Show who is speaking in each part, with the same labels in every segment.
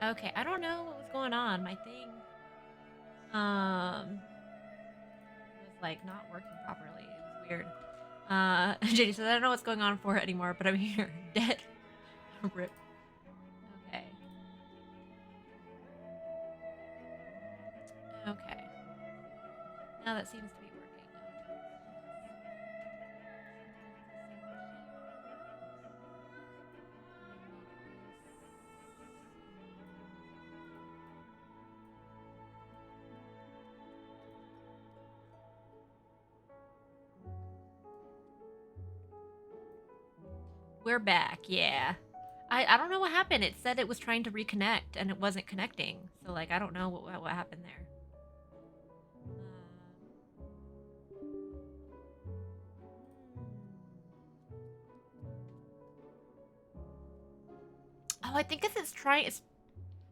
Speaker 1: Okay, I don't know what was going on. My thing um was like not working properly. It was weird. JD says I don't know what's going on for it anymore, but I'm here. Dead. Rip. Okay. Okay. Now that seems to be working. We're back, yeah. I don't know what happened. It said it was trying to reconnect and it wasn't connecting. So like I don't know what happened there. Oh, I think it's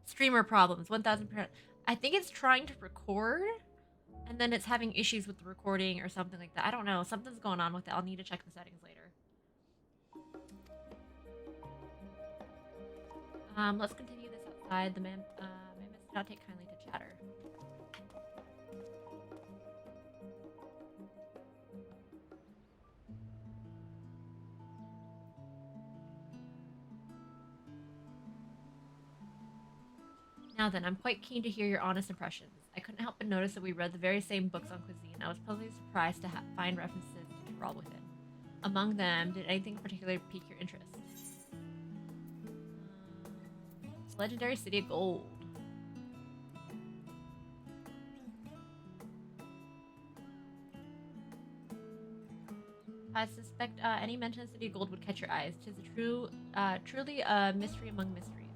Speaker 1: streamer problems. 1000%. I think it's trying to record and then it's having issues with the recording or something like that. I don't know. Something's going on with it. I'll need to check the settings later. Let's continue this outside. The mammoths do not take kindly to chatter. Now then, I'm quite keen to hear your honest impressions. I couldn't help but notice that we read the very same books on cuisine. I was pleasantly surprised to find references to Tyrol within. Among them, did anything particularly pique your interest? Legendary City of Gold. I suspect any mention of City of Gold would catch your eyes. 'Tis truly a mystery among mysteries.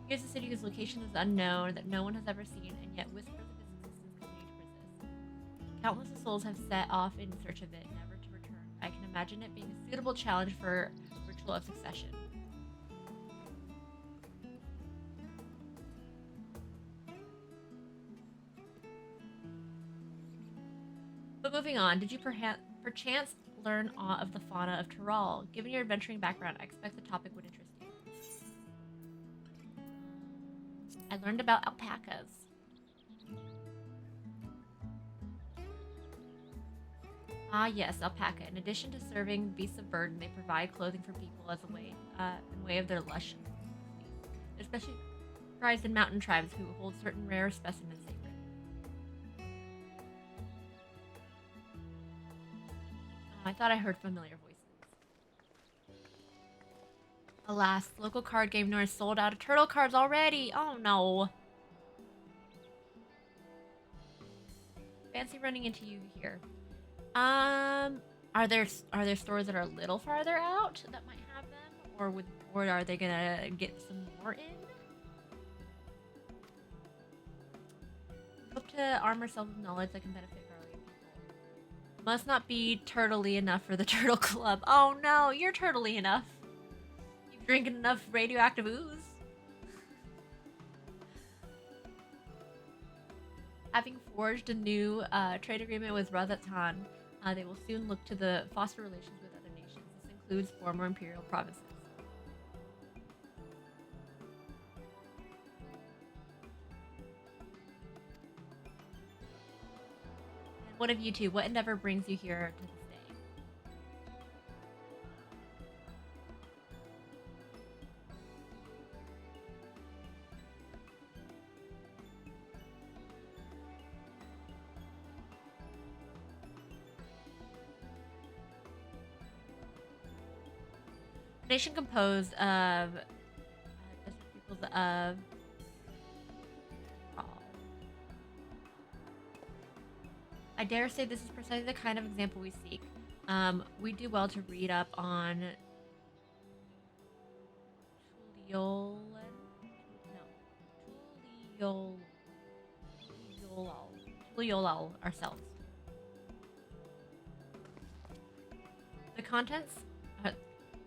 Speaker 1: Here's a city whose location is unknown, that no one has ever seen, and yet whispers of its existence continue to persist. Countless of souls have set off in search of it, never to return. I can imagine it being a suitable challenge for ritual of succession. But moving on, did you perchance learn aught of the fauna of Tyrol? Given your adventuring background, I expect the topic would interest you. I learned about alpacas. Ah, yes, alpaca. In addition to serving beasts of burden, they provide clothing for people as a way, in way of their lush. They're especially prized in mountain tribes who hold certain rare specimens sacred. I thought I heard familiar voices. Alas, local card game North sold out of turtle cards already. Oh no. Fancy running into you here. Are there stores that are a little farther out that might have them, or are they gonna get some more in? Hope to arm ourselves with knowledge that can benefit Garlian people. Must not be turtly enough for the Turtle Club. Oh no, you're turtly enough. You've drinking enough radioactive ooze. Having forged a new trade agreement with Razatan, they will soon look to the foster relations with other nations. This includes former imperial provinces. And what of you two? What endeavor brings you here to this day? A nation composed of desert peoples of. I dare say this is precisely the kind of example we seek. We do well to read up on Tuliol, no, Tuliolal ourselves. The contents, uh,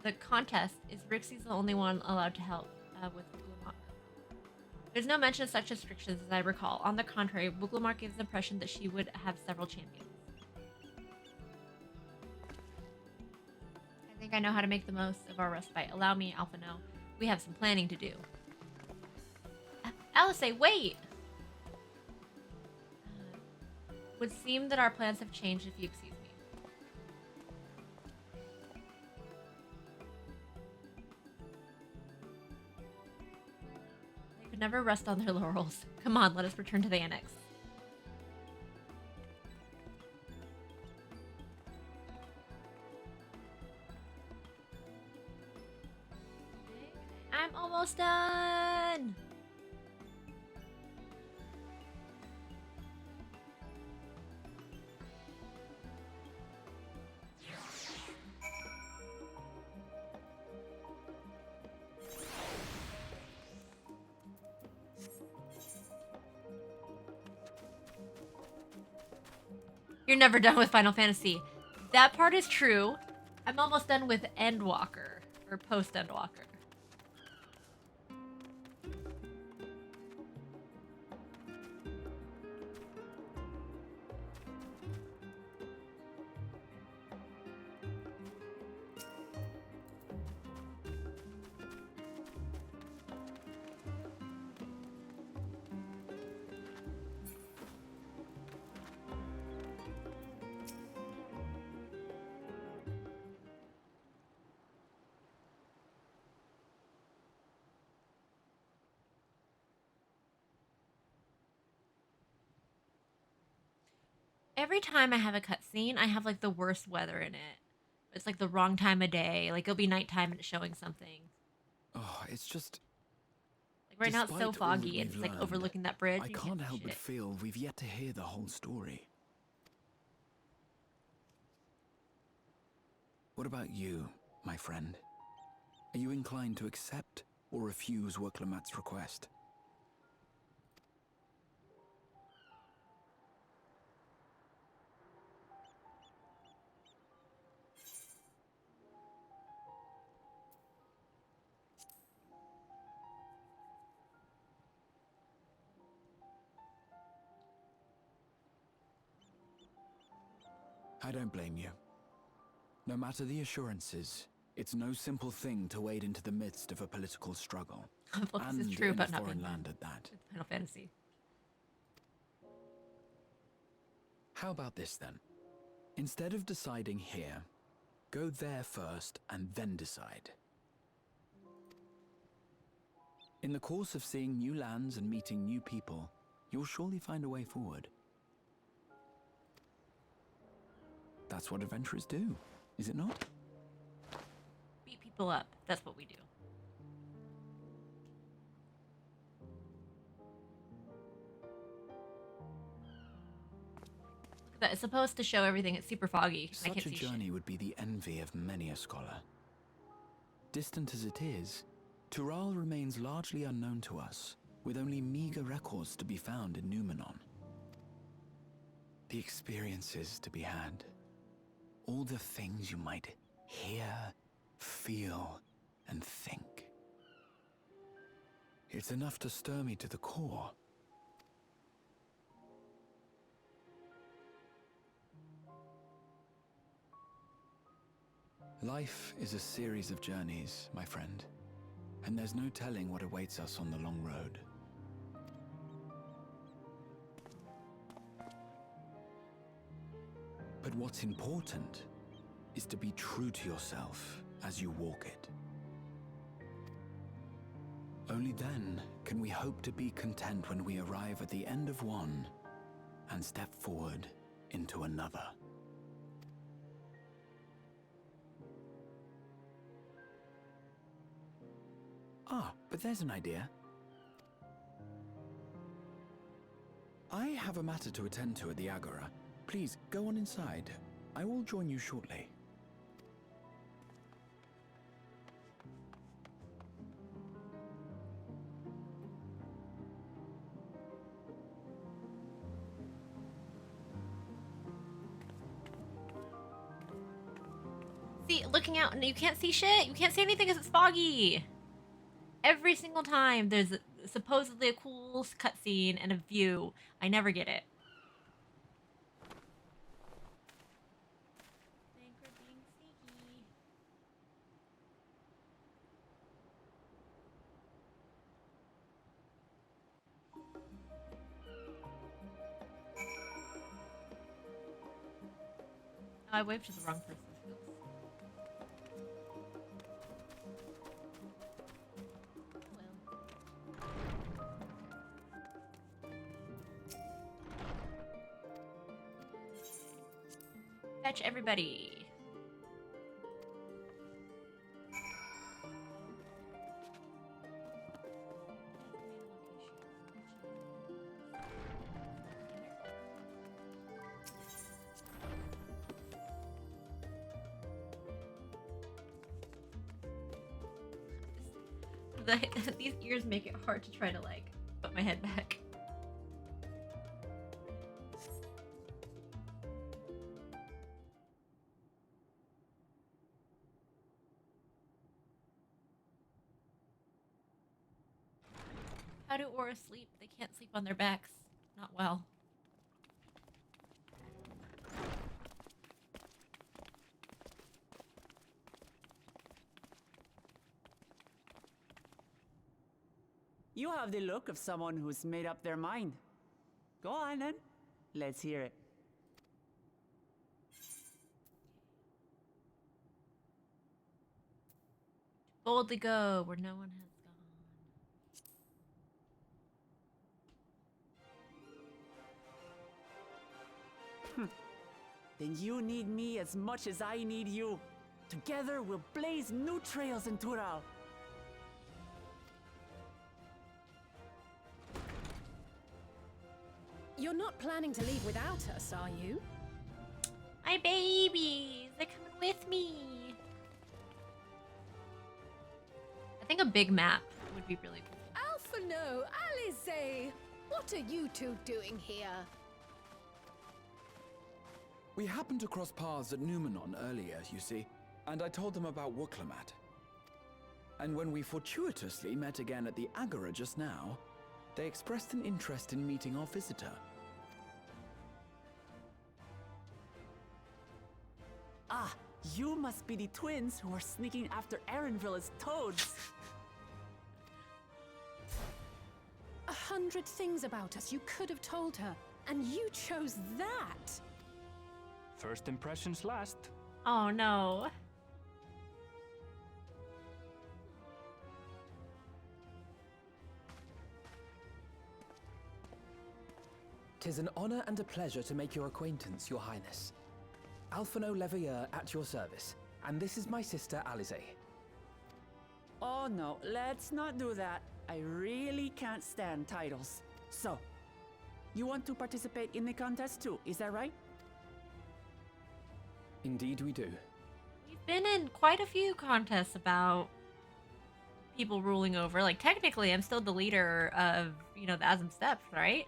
Speaker 1: the contest is Rixie's the only one allowed to help with Wuglamark. There's no mention of such restrictions as I recall. On the contrary, Wuglamark gives the impression that she would have several champions. I think I know how to make the most of our respite. Allow me, Alpha No. We have some planning to do. Alice, wait! Would seem that our plans have changed if you excuse me. They could never rest on their laurels. Come on, let us return to the annex. I'm almost done! You're never done with Final Fantasy. That part is true. I'm almost done with Endwalker, or post-endwalker. Every time I have a cutscene, I have like the worst weather in it. It's like the wrong time of day. Like it'll be nighttime and it's showing something.
Speaker 2: Oh, it's just...
Speaker 1: Like right now it's so
Speaker 2: Despite all that
Speaker 1: foggy and
Speaker 2: we've
Speaker 1: it's like
Speaker 2: learned,
Speaker 1: overlooking that bridge.
Speaker 2: I
Speaker 1: You
Speaker 2: can't
Speaker 1: see
Speaker 2: help but
Speaker 1: shit.
Speaker 2: feel we've yet to hear the whole story. What about you, my friend? Are you inclined to accept or refuse Worklamat's request? I don't blame you. No matter the assurances, it's no simple thing to wade into the midst of a political struggle.
Speaker 1: Well, this is
Speaker 2: And
Speaker 1: true
Speaker 2: in a
Speaker 1: about not
Speaker 2: foreign
Speaker 1: being
Speaker 2: land at that.
Speaker 1: with Final Fantasy.
Speaker 2: How about this then? Instead of deciding here, go there first and then decide. In the course of seeing new lands and meeting new people, you'll surely find a way forward. That's what adventurers do, is it not?
Speaker 1: Beat people up. That's what we do. Look at that. It's supposed to show everything. It's super foggy. I can't
Speaker 2: Such a
Speaker 1: see
Speaker 2: journey
Speaker 1: shit.
Speaker 2: would be the envy of many a scholar. Distant as it is, Tural remains largely unknown to us, with only meager records to be found in Numenon. The experiences to be had, all the things you might hear, feel, and think. It's enough to stir me to the core. Life is a series of journeys, my friend, and there's no telling what awaits us on the long road. But what's important is to be true to yourself as you walk it. Only then can we hope to be content when we arrive at the end of one and step forward into another. Ah, but there's an idea. I have a matter to attend to at the Agora. Please, go on inside. I will join you shortly.
Speaker 1: See, looking out, and you can't see shit. You can't see anything because it's foggy. Every single time there's supposedly a cool cutscene and a view, I never get it. Think we're being sneaky. I waved to the wrong person. Fetch everybody. These ears make it hard to try to like put my head back. How do auras sleep? They can't sleep on their backs. Not well.
Speaker 3: You have the look of someone who's made up their mind. Go on then. Let's hear it.
Speaker 1: Boldly go where no one has gone.
Speaker 3: Then you need me as much as I need you. Together we'll blaze new trails in Tural.
Speaker 4: You're not planning to leave without us, are you?
Speaker 1: My babies! They're coming with me! I think a big map would be really cool.
Speaker 4: Alphano, Alize! What are you two doing here?
Speaker 2: We happened to cross paths at Numenon earlier, you see, and I told them about Wuklamat. And when we fortuitously met again at the Agora just now, they expressed an interest in meeting our visitor.
Speaker 3: Ah, you must be the twins who are sneaking after Erenville as toads.
Speaker 4: 100 things about us you could have told her, and you chose that!
Speaker 5: First impressions last.
Speaker 1: Oh no.
Speaker 6: 'Tis an honor and a pleasure to make your acquaintance, Your Highness. Alphano Leveilleur at your service, and this is my sister Alize.
Speaker 3: Oh no, let's not do that. I really can't stand titles. So, you want to participate in the contest too, is that right?
Speaker 6: Indeed we do.
Speaker 1: We've been in quite a few contests about people ruling over. Like, technically, I'm still the leader of, you know, the Azim Steppes, right?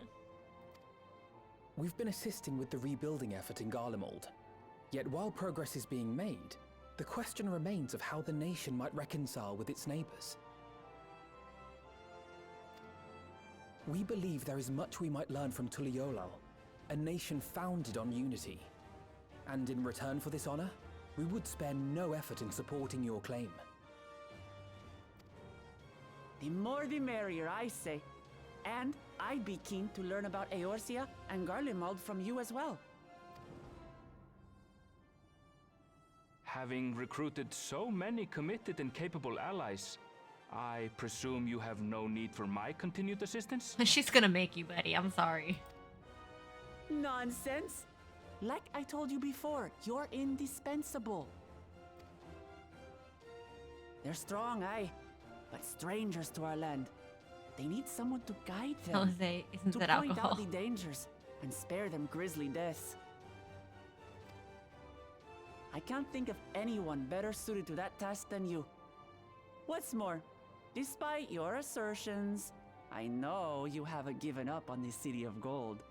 Speaker 6: We've been assisting with the rebuilding effort in Garlemald. Yet while progress is being made, the question remains of how the nation might reconcile with its neighbors. We believe there is much we might learn from Tuliolal, a nation founded on unity. And in return for this honor, we would spare no effort in supporting your claim.
Speaker 3: The more the merrier, I say. And I'd be keen to learn about Eorzea and Garlemald from you as well.
Speaker 5: Having recruited so many committed and capable allies, I presume you have no need for my continued assistance?
Speaker 1: She's gonna make you, Betty. I'm sorry.
Speaker 3: Nonsense! Like I told you before, you're indispensable. They're strong, aye, but strangers to our land. They need someone to guide them,
Speaker 1: Jose, isn't
Speaker 3: to
Speaker 1: that
Speaker 3: point
Speaker 1: alcohol?
Speaker 3: out the dangers and spare them grisly deaths. I can't think of anyone better suited to that task than you. What's more, despite your assertions, I know you haven't given up on the City of Gold.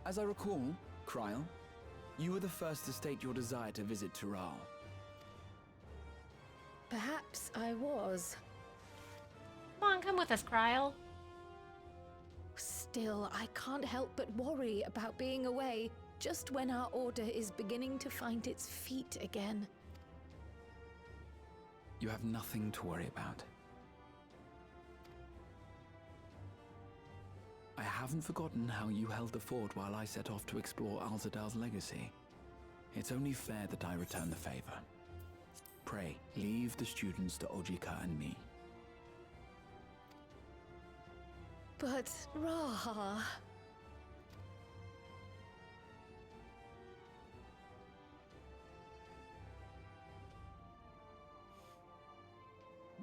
Speaker 2: As I recall, Kryl, you were the first to state your desire to visit Tural.
Speaker 4: Perhaps I was.
Speaker 1: Come on, come with us, Kryl.
Speaker 4: Still, I can't help but worry about being away just when our order is beginning to find its feet again.
Speaker 2: You have nothing to worry about. I haven't forgotten how you held the fort while I set off to explore Alzadal's legacy. It's only fair that I return the favor. Pray, leave the students to Ojika and me.
Speaker 4: But, Raha...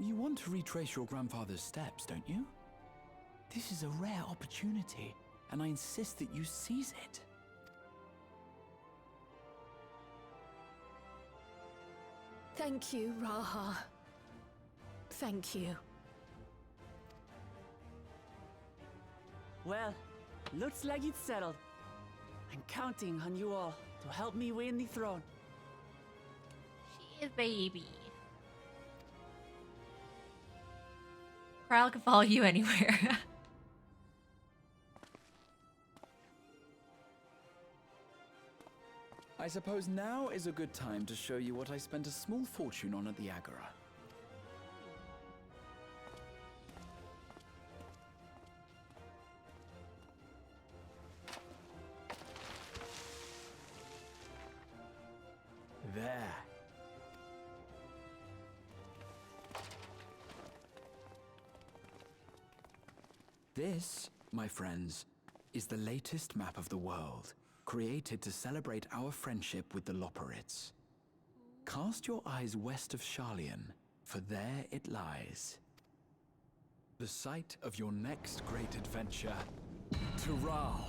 Speaker 2: You want to retrace your grandfather's steps, don't you? This is a rare opportunity, and I insist that you seize it.
Speaker 4: Thank you, Raha. Thank you.
Speaker 3: Well, looks like it's settled. I'm counting on you all to help me win the throne.
Speaker 1: She is baby. Kyle can follow you anywhere.
Speaker 2: I suppose now is a good time to show you what I spent a small fortune on at the Agora. There. This, my friends, is the latest map of the world, created to celebrate our friendship with the Loporrits. Cast your eyes west of Sharlayan, for there it lies. The site of your next great adventure, Tural.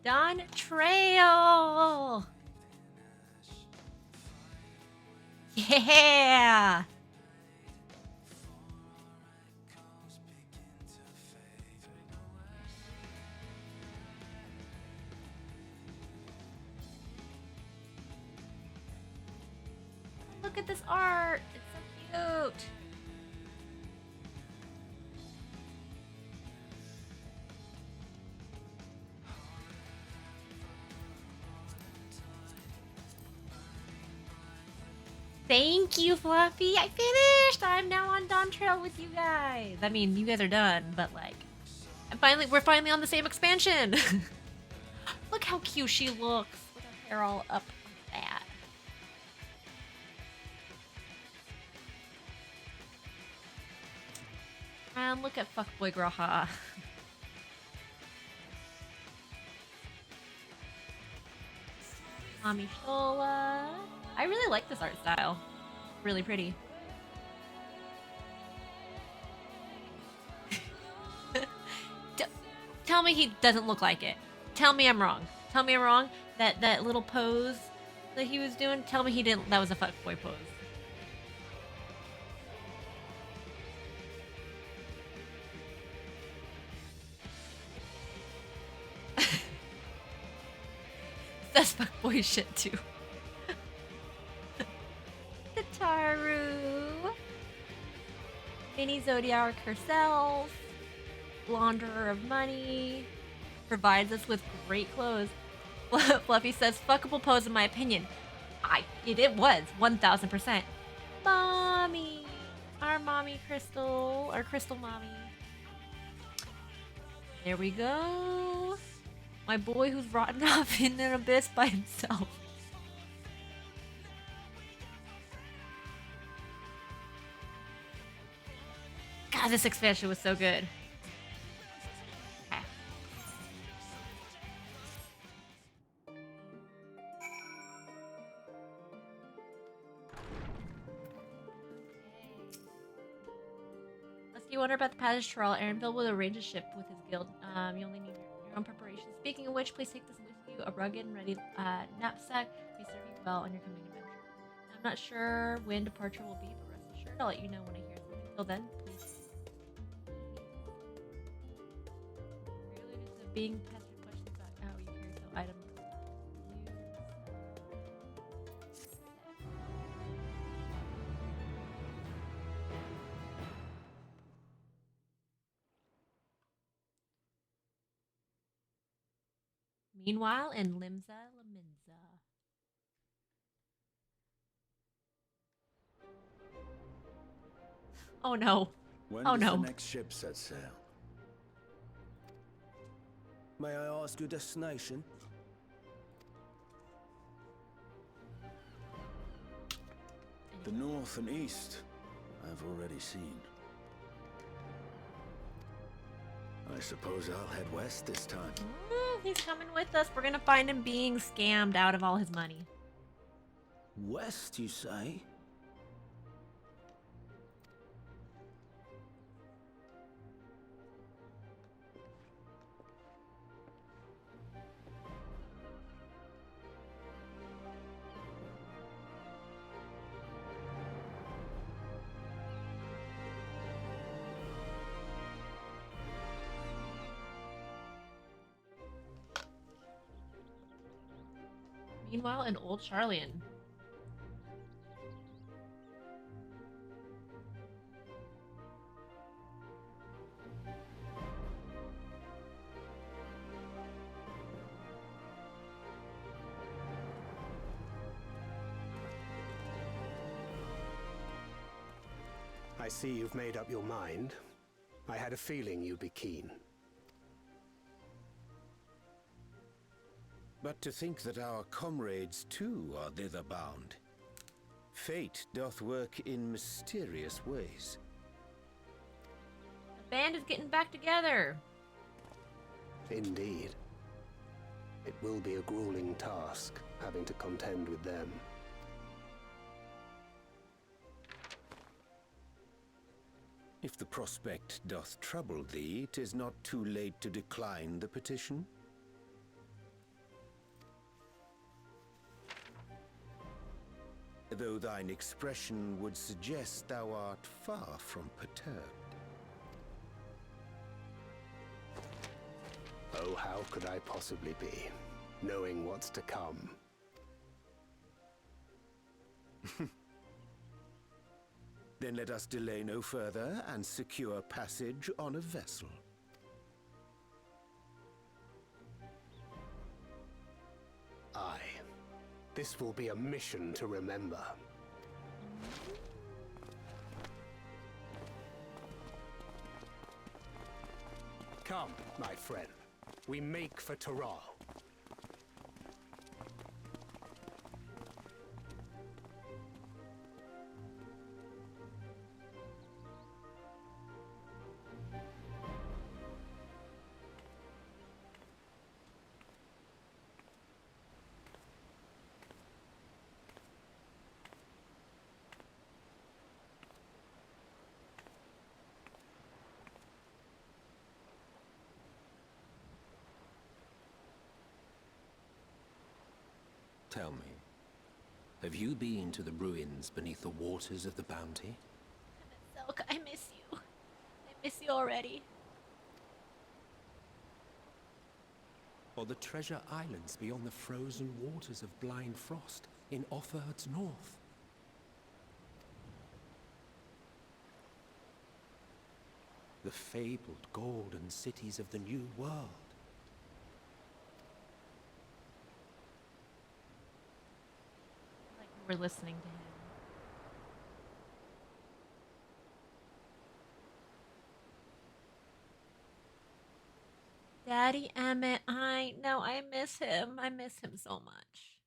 Speaker 1: Dawn Trail! Yeah! Look at this art! It's so cute! Thank you, Fluffy. I finished. I'm now on Dawn Trail with you guys. I mean, you guys are done, but like, we're finally on the same expansion. Look how cute she looks with her hair all up like that. And look at fuckboy Graha. Mami Shola. I really like this art style. Really pretty. Tell me he doesn't look like it. Tell me I'm wrong. Tell me I'm wrong. That little pose that he was doing, tell me he didn't. That was a fuckboy pose. That's fuckboy shit too. Taru, Mini Zodiac herself, launderer of money, provides us with great clothes. Fluffy says, fuckable pose in my opinion. It was 1000%. Mommy, our mommy Crystal, our Crystal mommy. There we go. My boy who's rotten off in an abyss by himself. God, this expansion was so good. Okay. Lest you wonder about the passage to Aaronville will arrange a ship with his guild. You only need your own preparation. Speaking of which, please take this with you. A rugged and ready knapsack may serve bell on your coming adventure. I'm not sure when departure will be, but rest assured I'll let you know when I hear something. Till then, please. Prelude is being tested questions about how you care so items. Meanwhile, in Limsa Laminza. Oh no.
Speaker 7: When
Speaker 1: Oh
Speaker 7: does
Speaker 1: no.
Speaker 7: the next ship set sail?
Speaker 8: May I ask your destination?
Speaker 7: The north and east, I've already seen. I suppose I'll head west this time.
Speaker 1: He's coming with us. We're gonna find him being scammed out of all his money.
Speaker 8: West, you say?
Speaker 1: Meanwhile, in Old Charlian.
Speaker 9: I see you've made up your mind. I had a feeling you'd be keen.
Speaker 8: But to think that our comrades too are thither bound. Fate doth work in mysterious ways.
Speaker 1: The band is getting back together.
Speaker 9: Indeed. It will be a grueling task, having to contend with them.
Speaker 8: If the prospect doth trouble thee, 'tis not too late to decline the petition. Though thine expression would suggest thou art far from perturbed.
Speaker 9: Oh, how could I possibly be, knowing what's to come?
Speaker 8: Then let us delay no further and secure passage on a vessel.
Speaker 9: Aye. This will be a mission to remember. Come, my friend. We make for Taral.
Speaker 10: Tell me, have you been to the ruins beneath the waters of the Bounty?
Speaker 1: Selk, I miss you. I miss you already.
Speaker 10: Or the treasure islands beyond the frozen waters of Blind Frost in Offerd's north? The fabled golden cities of the New World?
Speaker 1: Like we were listening to him. Daddy Emmett, I know, I miss him. I miss him so much.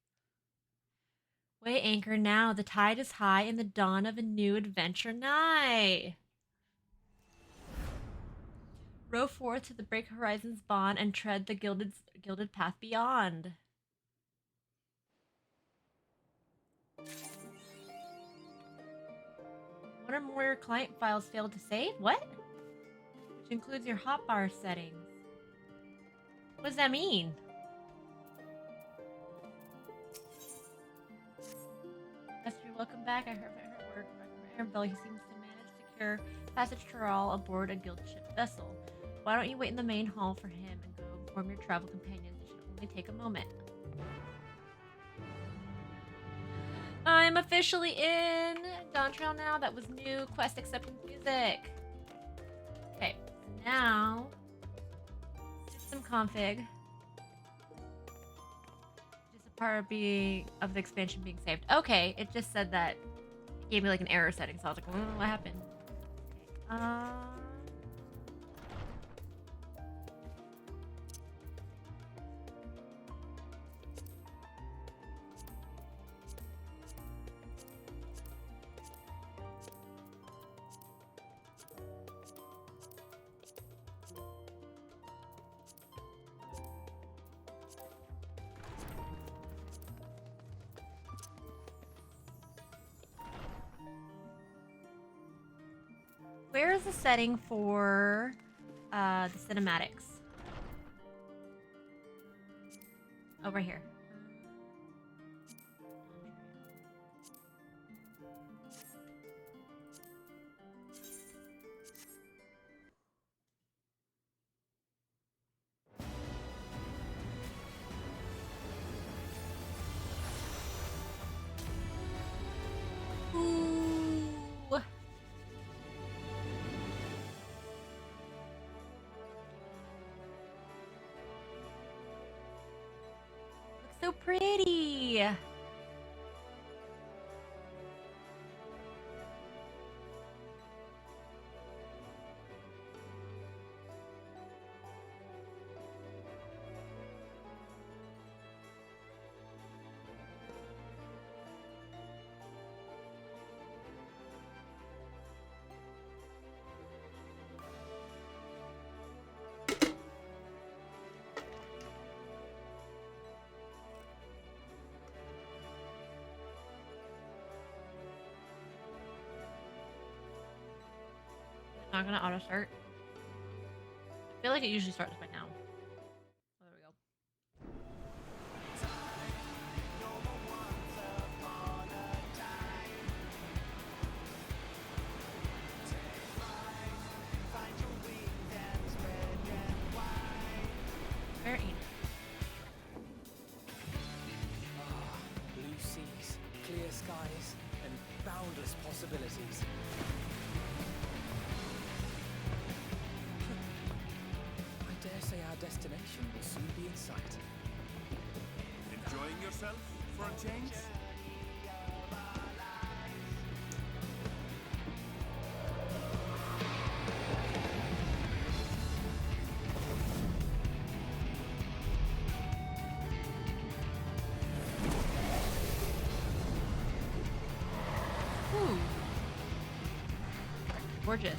Speaker 1: Weigh anchor now. The tide is high and the dawn of a new adventure nigh. Row forth to the break horizon's bond and tread the gilded path beyond. One or more client files failed to save? What? Which includes your hotbar settings. What does that mean? Welcome back. I heard word from Arabelle. He seems to manage to secure passage to Raral aboard a guild ship vessel. Why don't you wait in the main hall for him and go inform your travel companions? It should only take a moment. I'm officially in Dawn Trail now. That was new. Quest acceptance music. Okay, so now system config. Just a part of the expansion being saved. Okay, it just said that. It gave me like an error setting, so I was like, what happened? Okay. Where is the setting for the cinematics? Oh, right here. Ooh. So pretty. Not gonna auto start. I feel like it usually starts by now. Oh, there we go. Where ain't it?
Speaker 6: Blue seas, clear skies, and boundless possibilities. I dare say our destination will soon be in sight.
Speaker 11: Enjoying yourself for a change?
Speaker 1: Ooh. Gorgeous.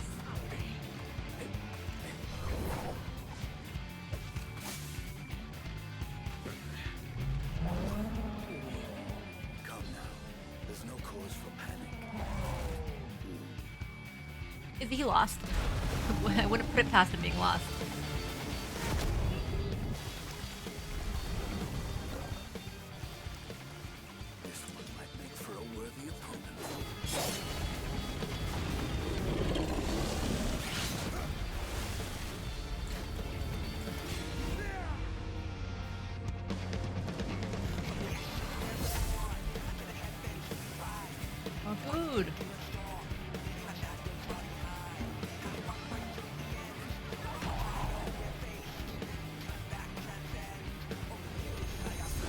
Speaker 2: Come now. There's no cause for panic.
Speaker 1: Is he lost? I wouldn't put it past him being lost.
Speaker 2: This one might make for a worthy opponent.
Speaker 1: Oh, food.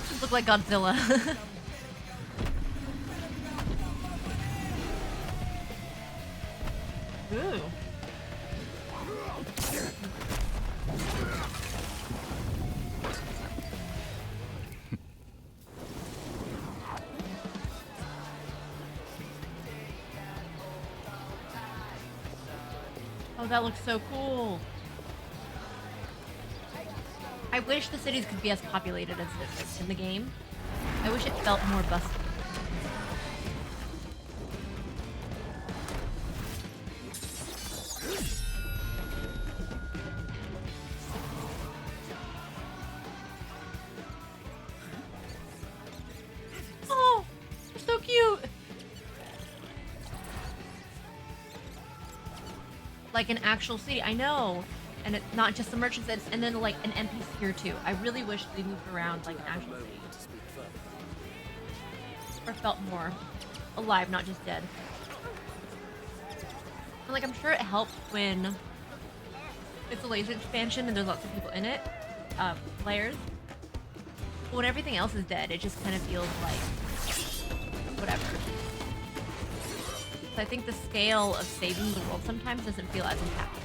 Speaker 1: This look like Godzilla. Ooh. Oh, that looks so cool. I wish the cities could be as populated as it is in the game. I wish it felt more bustling. Oh, they're so cute. like an actual city. I know. And it's not just the merchants, and then like an NPC here too. I really wish they moved around like an actual city. Or felt more alive, not just dead. And like, I'm sure it helps when it's a laser expansion and there's lots of people in it, players. But when everything else is dead, it just kind of feels like whatever. So I think the scale of saving the world sometimes doesn't feel as impactful.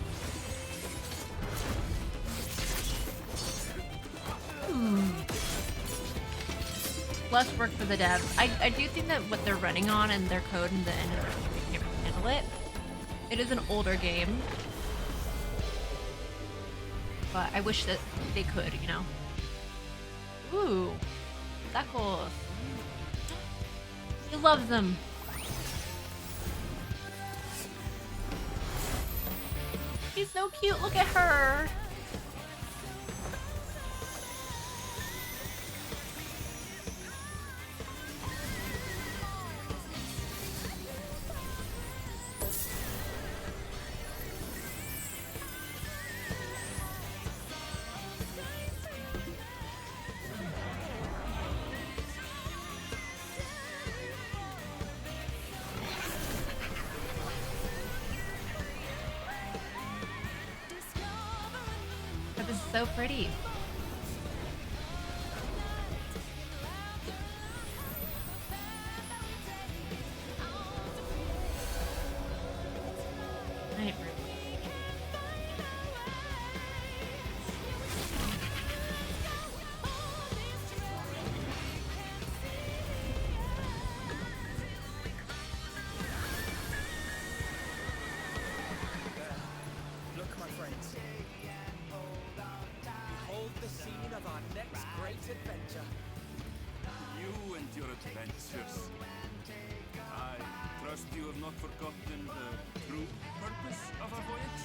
Speaker 1: Less work for the devs. I do think that what they're running on and their code and the end of their they can't really handle it. It is an older game. But I wish that they could, you know. Ooh. That cool. He loves them. She's so cute. Look at her. This is so pretty. Right,
Speaker 11: Look, my friends. Behold the scene of our next great adventure.
Speaker 12: You and your adventures. I trust you have not forgotten the true purpose of our voyage?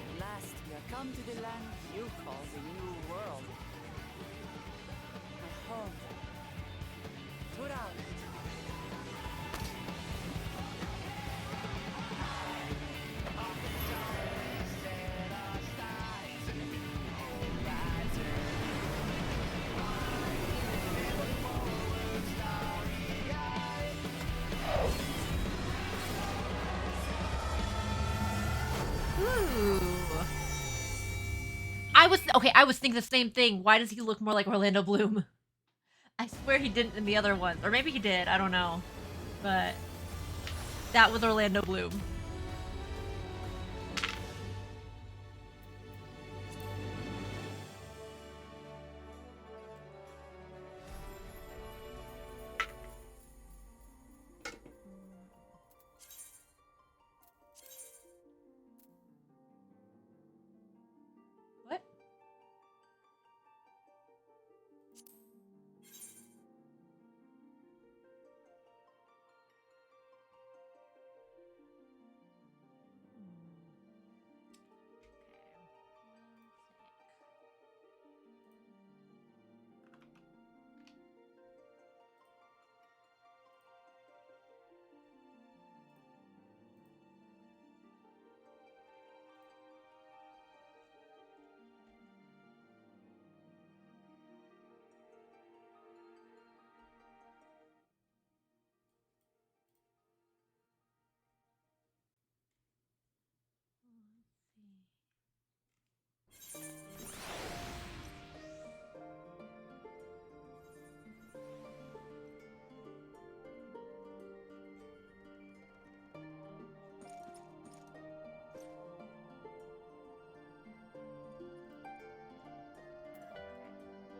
Speaker 3: At last, we have come to the land you call the New World. My home. Tura.
Speaker 1: Ooh. I was thinking the same thing. Why does he look more like Orlando Bloom? I swear he didn't in the other ones. Or maybe he did, I don't know. But that was Orlando Bloom. What?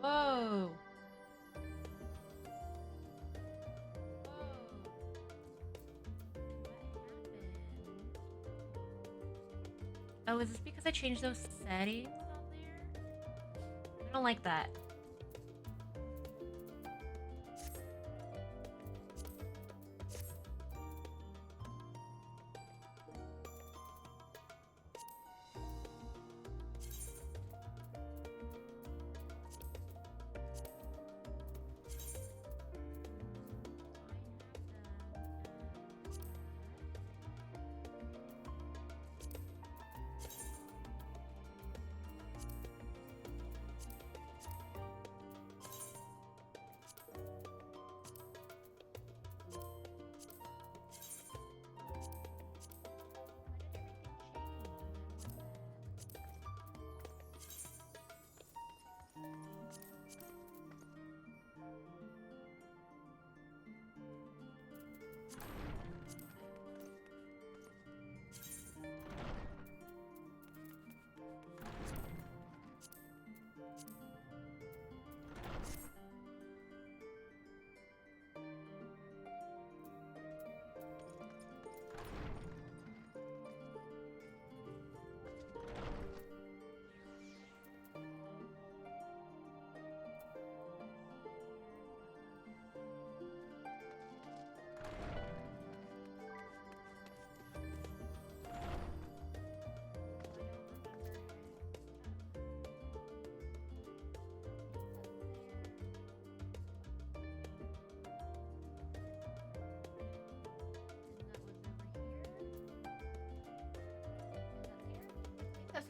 Speaker 1: Whoa. Oh, is this because I changed those settings on there? I don't like that.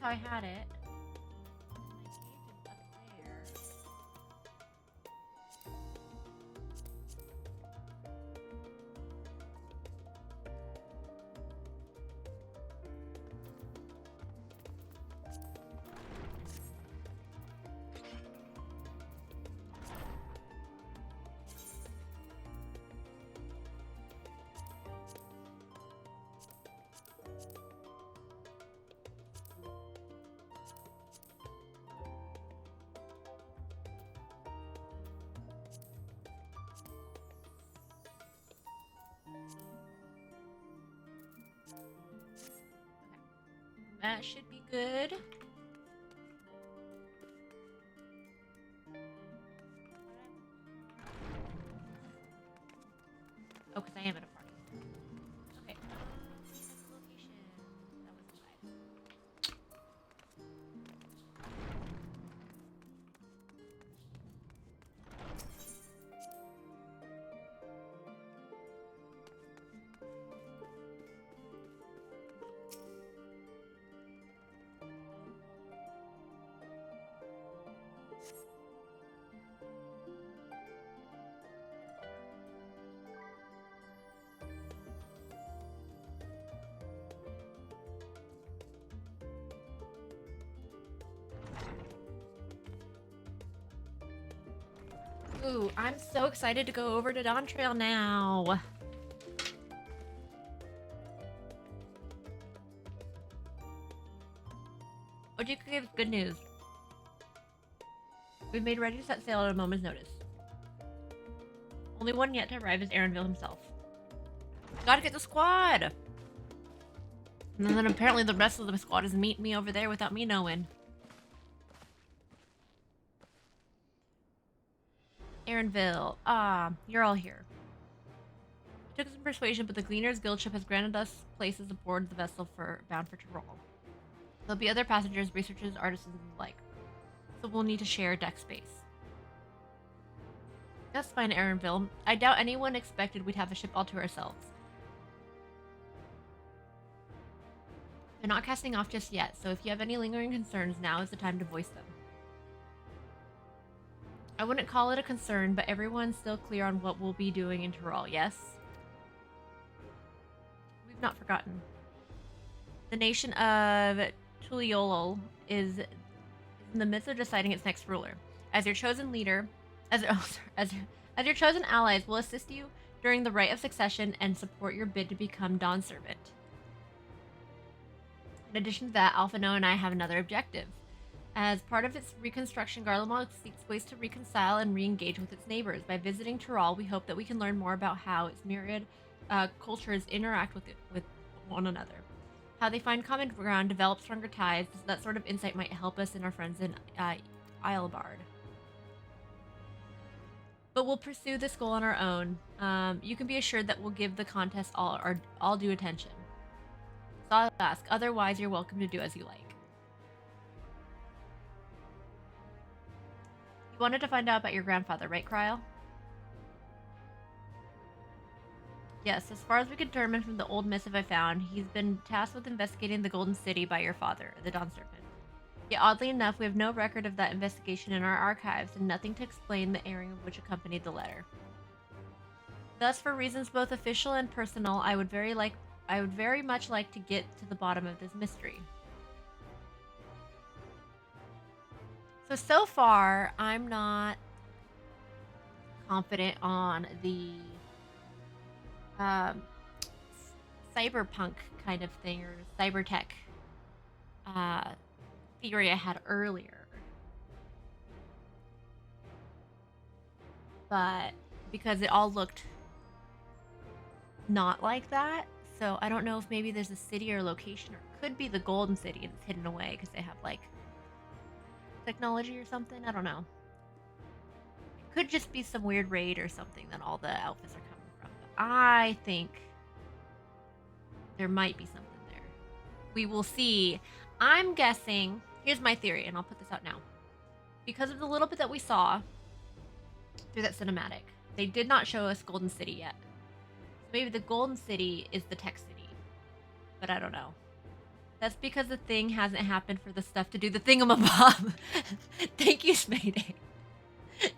Speaker 1: how I had it. My agent's up there. That should be good. Oh, because I am at a party. Okay. Location. That was inside. Ooh, I'm so excited to go over to Dawn Trail now. Oji gives good news. We've made ready to set sail at a moment's notice. Only one yet to arrive is Aaronville himself. Gotta get the squad! And then apparently the rest of the squad is meeting me over there without me knowing. Aaronville. Ah, you're all here. It took some persuasion, but the Gleaner's Guild ship has granted us places aboard the vessel bound for Tyrol. There'll be other passengers, researchers, artisans, and the like. So we'll need to share deck space. That's fine, Aaronville. I doubt anyone expected we'd have a ship all to ourselves. They're not casting off just yet, so if you have any lingering concerns, now is the time to voice them. I wouldn't call it a concern, but everyone's still clear on what we'll be doing in Tyrol, yes? We've not forgotten. The nation of Tuliolol is in the midst of deciding its next ruler. As your chosen leader, as your chosen allies, will assist you during the rite of succession and support your bid to become Dawn's servant. In addition to that, Alphino and I have another objective. As part of its reconstruction, Garlemald seeks ways to reconcile and re-engage with its neighbors. By visiting Tyrol, we hope that we can learn more about how its myriad cultures interact with one another. How they find common ground, develop stronger ties. That sort of insight might help us and our friends in Islebard. But we'll pursue this goal on our own. You can be assured that we'll give the contest all due attention. So I'll ask. Otherwise, you're welcome to do as you like. You wanted to find out about your grandfather, right, Kryl? Yes, as far as we can determine from the old missive I found, he's been tasked with investigating the Golden City by your father, the Dawn Serpent. Yet oddly enough, we have no record of that investigation in our archives, and nothing to explain the airing of which accompanied the letter. Thus, for reasons both official and personal, I would very much like to get to the bottom of this mystery. So far, I'm not confident on the cyberpunk kind of thing, or cybertech theory I had earlier. But because it all looked not like that, so I don't know if maybe there's a city or location, or it could be the Golden City and it's hidden away because they have like technology or something. I don't know. It could just be some weird raid or something that all the outfits are coming from. But I think there might be something there. We will see. I'm guessing, here's my theory, and I'll put this out now. Because of the little bit that we saw through that cinematic, they did not show us Golden City yet. So maybe the Golden City is the tech city. But I don't know. That's because the thing hasn't happened for the stuff to do the thingamabob. Thank you, Smayday.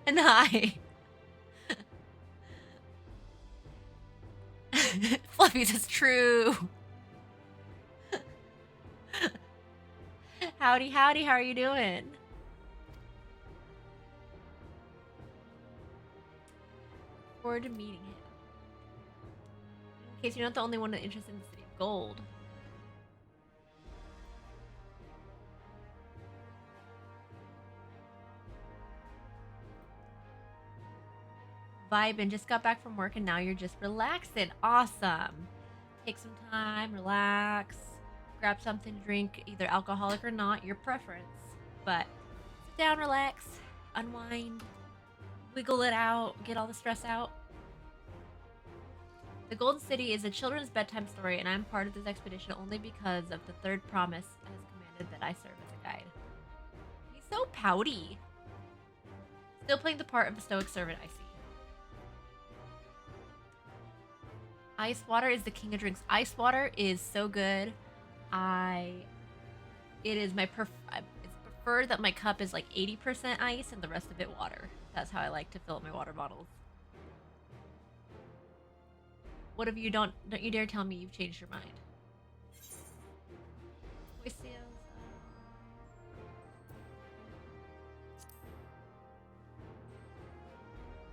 Speaker 1: And hi. Fluffy says true. Howdy, howdy, how are you doing? Forward to meeting him. In case you're not the only one interested in the city of gold. Vibing, just got back from work and now you're just relaxing. Awesome. Take some time, relax, grab something to drink, either alcoholic or not, your preference. But sit down, relax, unwind, wiggle it out, get all the stress out. The Golden City is a children's bedtime story, and I'm part of this expedition only because of the third promise has commanded that I serve as a guide. He's so pouty. Still playing the part of the stoic servant, I see. Ice water is the king of drinks. Ice water is so good. It's preferred that my cup is like 80% ice and the rest of it water. That's how I like to fill up my water bottles. What if you don't you dare tell me you've changed your mind? Voice sales.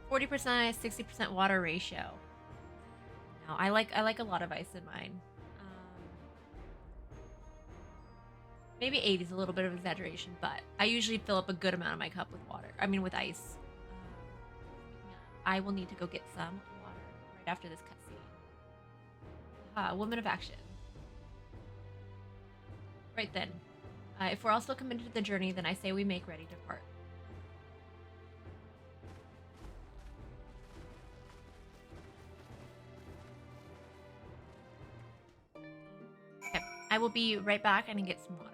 Speaker 1: 40% ice, 60% water ratio. No, I like a lot of ice in mine. Maybe 80 is a little bit of exaggeration, but I usually fill up a good amount of my cup with water. I mean, with ice. I will need to go get some water right after this cutscene. Woman of action. Right then. If we're all still committed to the journey, then I say we make ready to depart. Okay, I will be right back and get some water.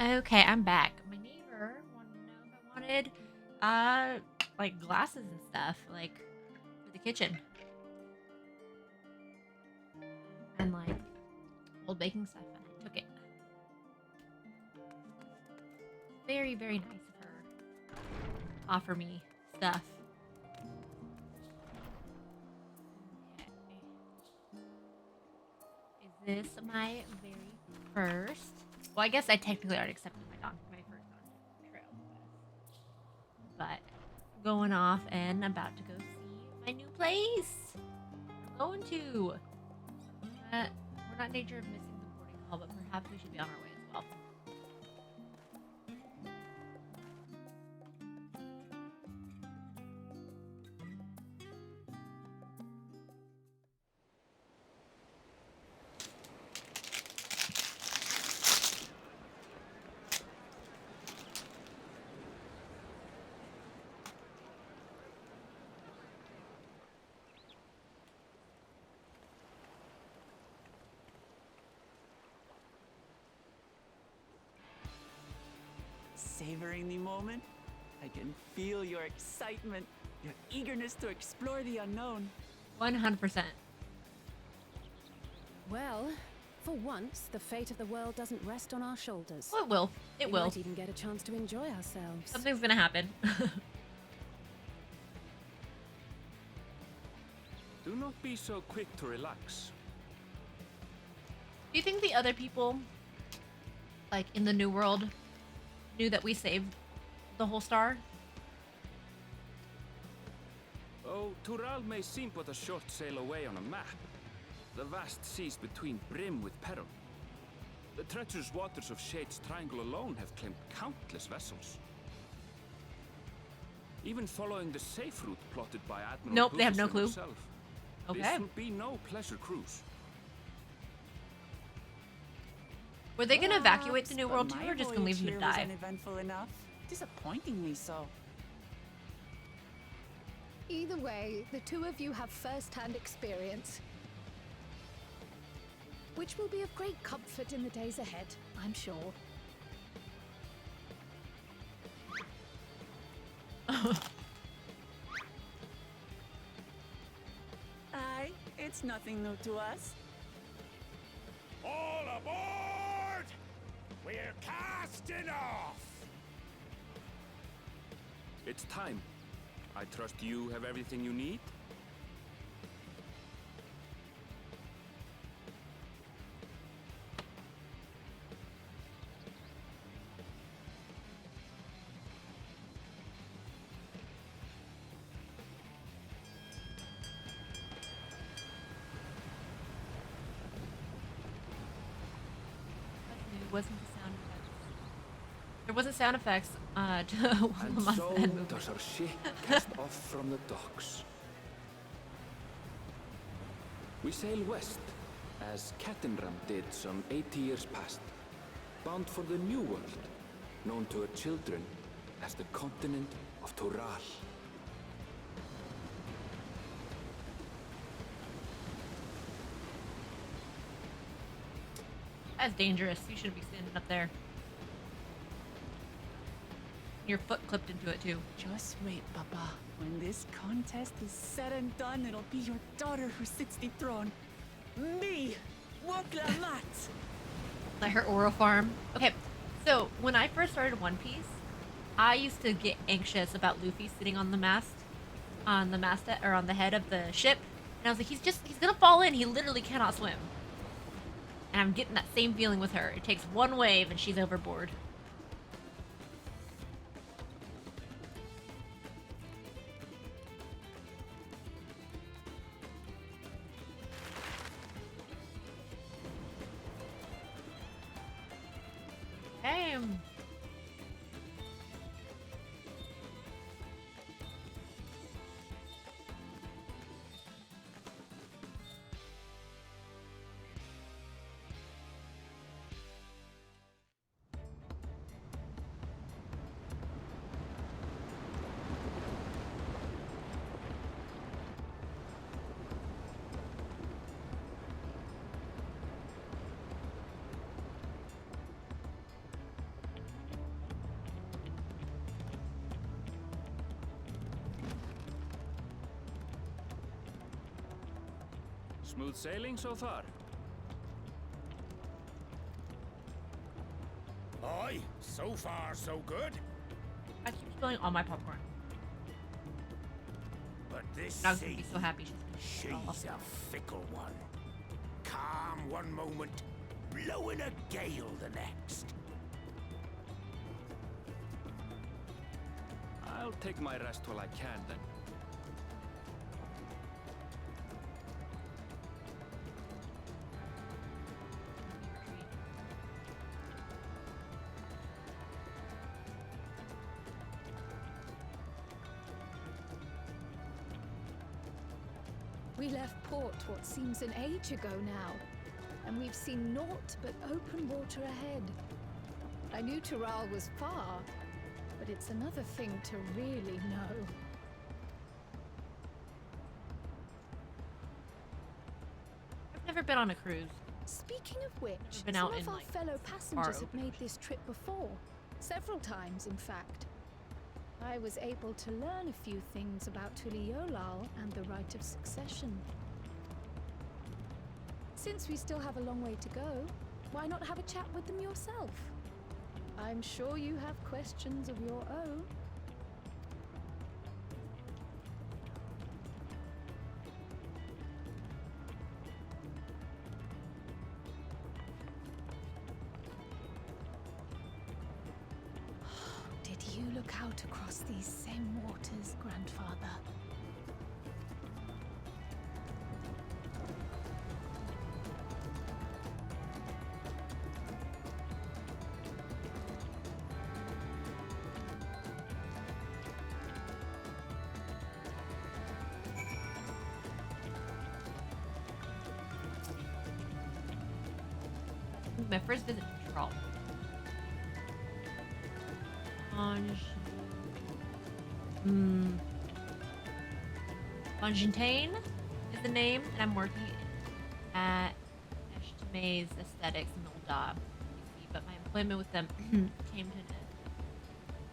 Speaker 1: Okay, I'm back. My neighbor wanted to know if I wanted, like glasses and stuff, like for the kitchen, and like old baking stuff, and I took it. Very, very nice of her to offer me stuff. Okay. Is this my very first? Well, I guess I technically already accepted my first trail quest. But going off and about to go see my new place. I'm going to. We're not in danger of missing the boarding call, but perhaps we should be on our way as well.
Speaker 3: Savoring the moment? I can feel your excitement, your eagerness to explore the unknown.
Speaker 1: 100%.
Speaker 4: Well, for once, the fate of the world doesn't rest on our shoulders.
Speaker 1: Well, it will. It will.
Speaker 4: We might even get a chance to enjoy ourselves.
Speaker 1: Something's gonna happen.
Speaker 5: Do not be so quick to relax.
Speaker 1: Do you think the other people, like in the New World, knew that we saved the whole star?
Speaker 5: Oh, Tural may seem but a short sail away on a map. The vast seas between brim with peril. The treacherous waters of Shade's Triangle alone have claimed countless vessels. Even following the safe route plotted by Admiral
Speaker 1: Nope, they have no
Speaker 5: Rufus
Speaker 1: clue.
Speaker 5: himself.
Speaker 1: Okay.
Speaker 5: This would be no pleasure cruise.
Speaker 1: Were they gonna evacuate the New
Speaker 3: But
Speaker 1: World too,
Speaker 3: my
Speaker 1: or just gonna leave
Speaker 3: voyage
Speaker 1: them to
Speaker 3: here was
Speaker 1: die?
Speaker 3: uneventful enough. Disappointingly so.
Speaker 13: Either way, the two of you have first-hand experience, which will be of great comfort in the days ahead, I'm sure.
Speaker 3: Aye, it's nothing new to us.
Speaker 12: All aboard! We're casting off!
Speaker 5: It's time. I trust you have everything you need?
Speaker 1: Wasn't the sound effects? There wasn't sound effects to one
Speaker 10: And
Speaker 1: of the
Speaker 10: so
Speaker 1: movie.
Speaker 10: does our ship cast off from the docks. We sail west, as Cattenram did some 80 years past, bound for the New World, known to her children as the continent of Tural.
Speaker 1: That's dangerous. You shouldn't be standing up there. Your foot clipped into it too.
Speaker 3: Just wait, Papa. When this contest is said and done, it'll be your daughter who sits the throne. Me, Woklamat.
Speaker 1: Like her oral farm. Okay, so when I first started One Piece, I used to get anxious about Luffy sitting on the mast, on the head of the ship, and I was like, he's gonna fall in. He literally cannot swim. And I'm getting that same feeling with her. It takes one wave and she's overboard. Damn.
Speaker 5: Smooth sailing so far?
Speaker 8: Aye, so far so good.
Speaker 1: I keep spilling all my popcorn.
Speaker 8: But this
Speaker 1: Dog's gonna
Speaker 8: sea,
Speaker 1: be so happy she's gonna
Speaker 8: she's a fickle one. Calm one moment, blowing a gale the next.
Speaker 5: I'll take my rest while I can then.
Speaker 13: We left port what seems an age ago now, and we've seen naught but open water ahead. I knew Tural was far, but it's another thing to really know.
Speaker 1: I've never been on a cruise.
Speaker 13: Speaking of which,
Speaker 1: been
Speaker 13: some
Speaker 1: out
Speaker 13: of
Speaker 1: in,
Speaker 13: our
Speaker 1: like,
Speaker 13: fellow
Speaker 1: far
Speaker 13: passengers have
Speaker 1: open
Speaker 13: made this trip before. Several times, in fact. I was able to learn a few things about Tuliolal and the right of succession. Since we still have a long way to go, why not have a chat with them yourself? I'm sure you have questions of your own. Did you look out across these same waters, Grandfather?
Speaker 1: My first visit to Troll. Fontaine is the name, and I'm working at Eshtime's Aesthetics in Ulda, BC, but my employment with them came to an end.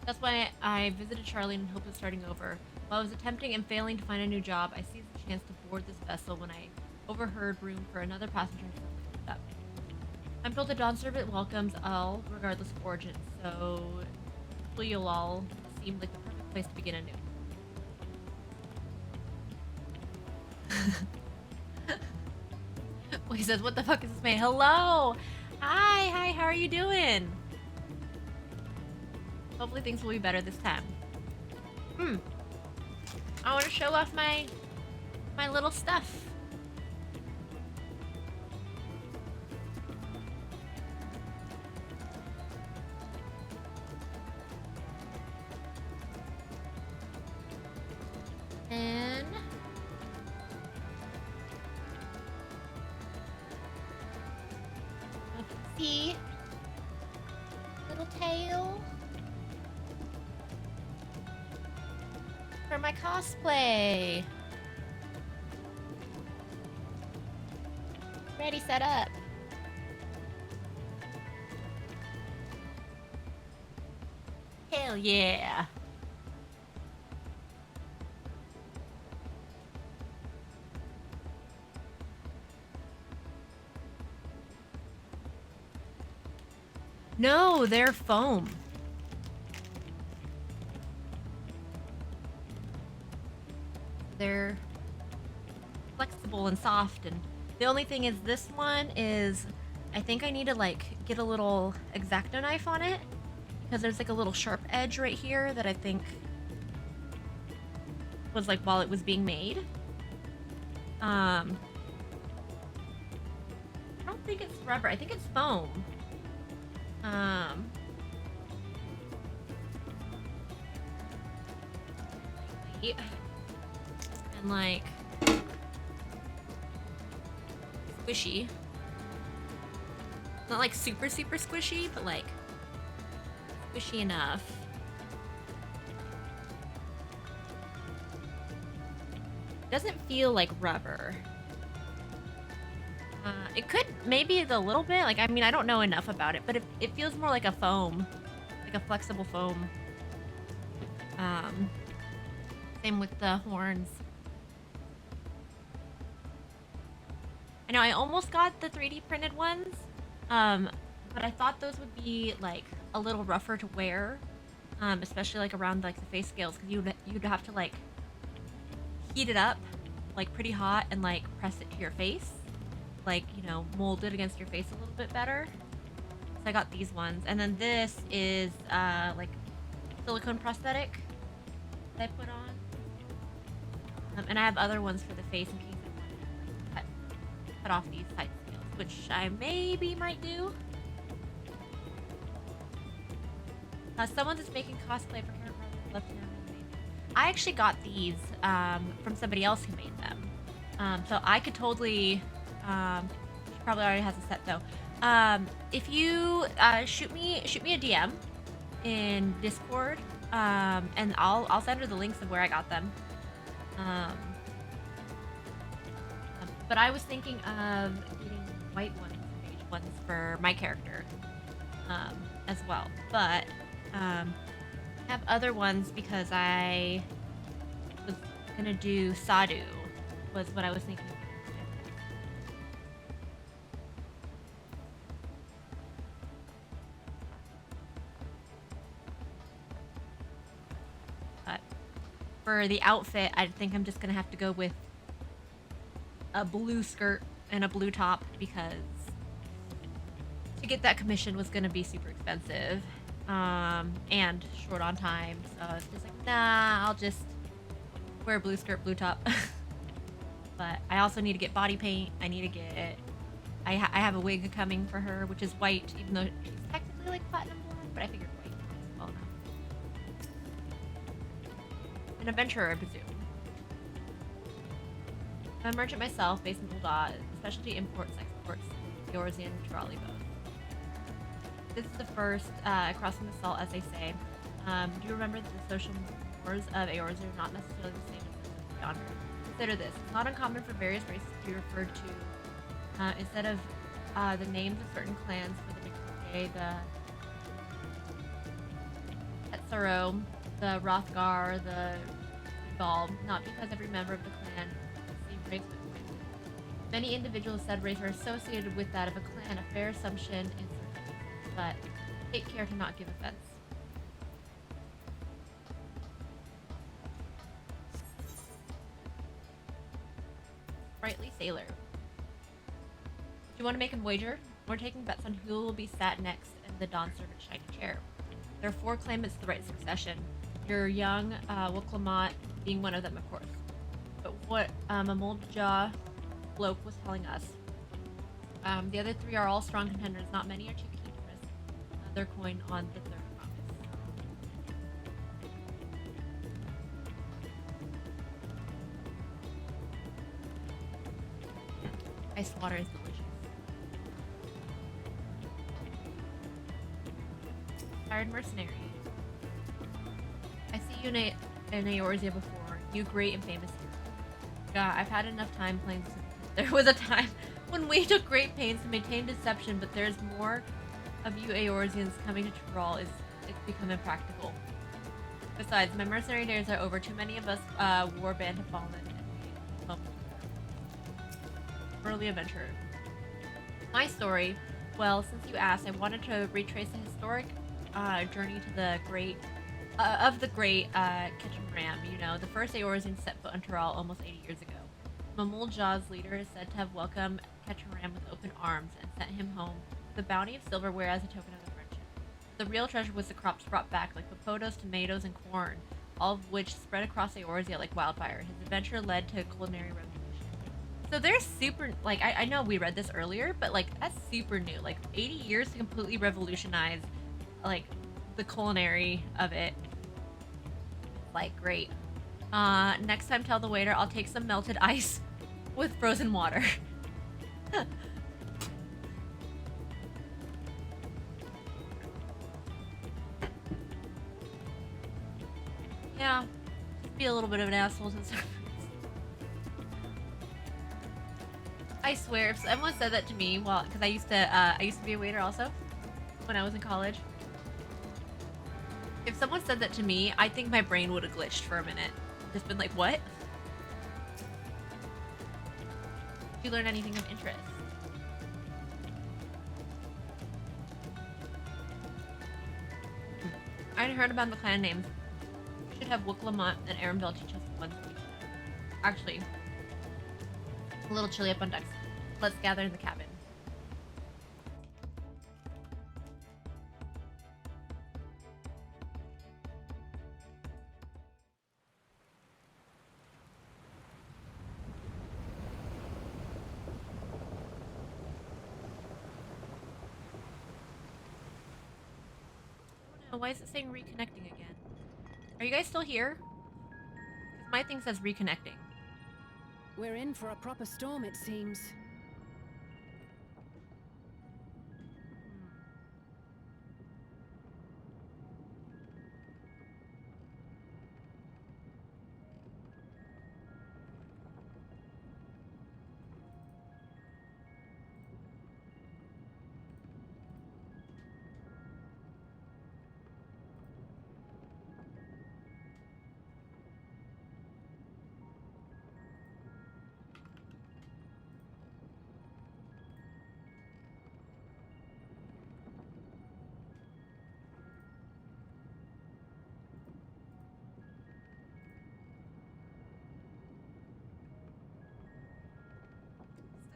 Speaker 1: That's why I visited Charlie in hope of starting over. While I was attempting and failing to find a new job, I seized the chance to board this vessel when I overheard room for another passenger to up. I'm told the Dawn Servant welcomes all, regardless of origin, so Tuliolal seemed like the perfect place to begin anew. Well, he says, what the fuck is this man? Hello! Hi, how are you doing? Hopefully things will be better this time. I want to show off my little stuff. And see little tail for my cosplay. Ready, set up. Hell yeah. No, they're foam. They're flexible and soft, and the only thing is this one is, I think I need to like get a little X-Acto knife on it because there's like a little sharp edge right here that I think was like while it was being made. I don't think it's rubber. I think it's foam. And like squishy. Not like super squishy, but like squishy enough. Doesn't feel like rubber. It could maybe a little bit. Like, I mean, I don't know enough about it, but it feels more like a foam, like a flexible foam. Same with the horns. I know I almost got the 3D printed ones, but I thought those would be like a little rougher to wear, especially like around like the face scales, because you'd have to like heat it up like pretty hot and like press it to your face, like, you know, mold it against your face a little bit better. So I got these ones, and then this is like silicone prosthetic that I put on, and I have other ones for the face in case I want to cut off these side scales, which I maybe might do. Someone that's making cosplay for Karen Brothers, love to know who made them. I actually got these from somebody else who made them, so I could totally. She probably already has a set though. If you shoot me a DM in Discord, and I'll send her the links of where I got them. But I was thinking of getting white ones, beige ones for my character, as well. But I have other ones because I was gonna do Sadu, was what I was thinking. But for the outfit, I think I'm just gonna have to go with a blue skirt and a blue top, because to get that commission was gonna be super expensive. And short on time, so it's just like, nah, I'll just wear a blue skirt, blue top. But I also need to get body paint. I need to get, I have a wig coming for her, which is white, even though she's technically like platinum blonde, but I figured white is well enough. An adventurer, I presume. I'm a merchant myself, based in Uldad, specialty imports, exports, Eorzean, Trolley both. This is the first crossing the salt, as they say. Do you remember that the social mores of Eorzean are not necessarily the same as those of yonder? Consider this. It's not uncommon for various races to be referred to, instead of the names of certain clans for the Mikake, the Etsaro, the Rothgar, the Ball, not because every member of the clan is the same race, but many individuals said race are associated with that of a clan, a fair assumption in certain cases, but take care to not give offense. Sprightly sailor. Do you want to make a wager? We're taking bets on who will be sat next in the Dawn Servant shiny chair. There are 4 claimants to the right succession. Your young Wuklamot being one of them, of course. But what Mamulja bloke was telling us, the other 3 are all strong contenders. Not many are too keen to risk their coin on the third promise. Ice water is delicious. Tired mercenary. I see you in Eorzea before. You great and famous hero. God, I've had enough time playing this. There was a time when we took great pains to maintain deception, but there's more of you Eorzeans coming to Tyrol. It's become impractical. Besides, my mercenary days are over. Too many of us warband have fallen, and early adventurer. My story, well, since you asked, I wanted to retrace the historic journey to the great Ketchum Ram. You know, the first Eorzean set foot on Tyrol almost 80 years ago. Mamuljaw's leader is said to have welcomed Ketchum Ram with open arms and sent him home with a bounty of silverware as a token of their friendship. The real treasure was the crops brought back, like potatoes, tomatoes, and corn, all of which spread across Eorzea like wildfire. His adventure led to a culinary revolution. So they're super, like, I know we read this earlier, but like, that's super new. Like, 80 years to completely revolutionize, like, the culinary of it. Like, great. Next time tell the waiter I'll take some melted ice with frozen water. Yeah, just be a little bit of an asshole to the servants. I swear, if someone said that to me, well, because I used to be a waiter also when I was in college. If someone said that to me, I think my brain would have glitched for a minute. Just been like, what? Did you learn anything of interest? I hadn't heard about the clan names. We should have Wook Lamont and Arenville teach us one from each other. Actually, a little chilly up on decks. Let's gather in the cabin. Oh, why is it saying reconnecting again? Are you guys still here? Because my thing says reconnecting.
Speaker 4: We're in for a proper storm, it seems.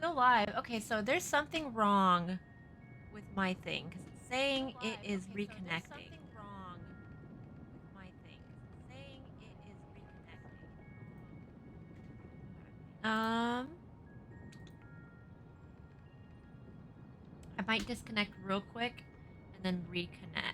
Speaker 1: Still live. Okay, so there's something wrong with my thing because it's saying it is reconnecting. I might disconnect real quick and then reconnect.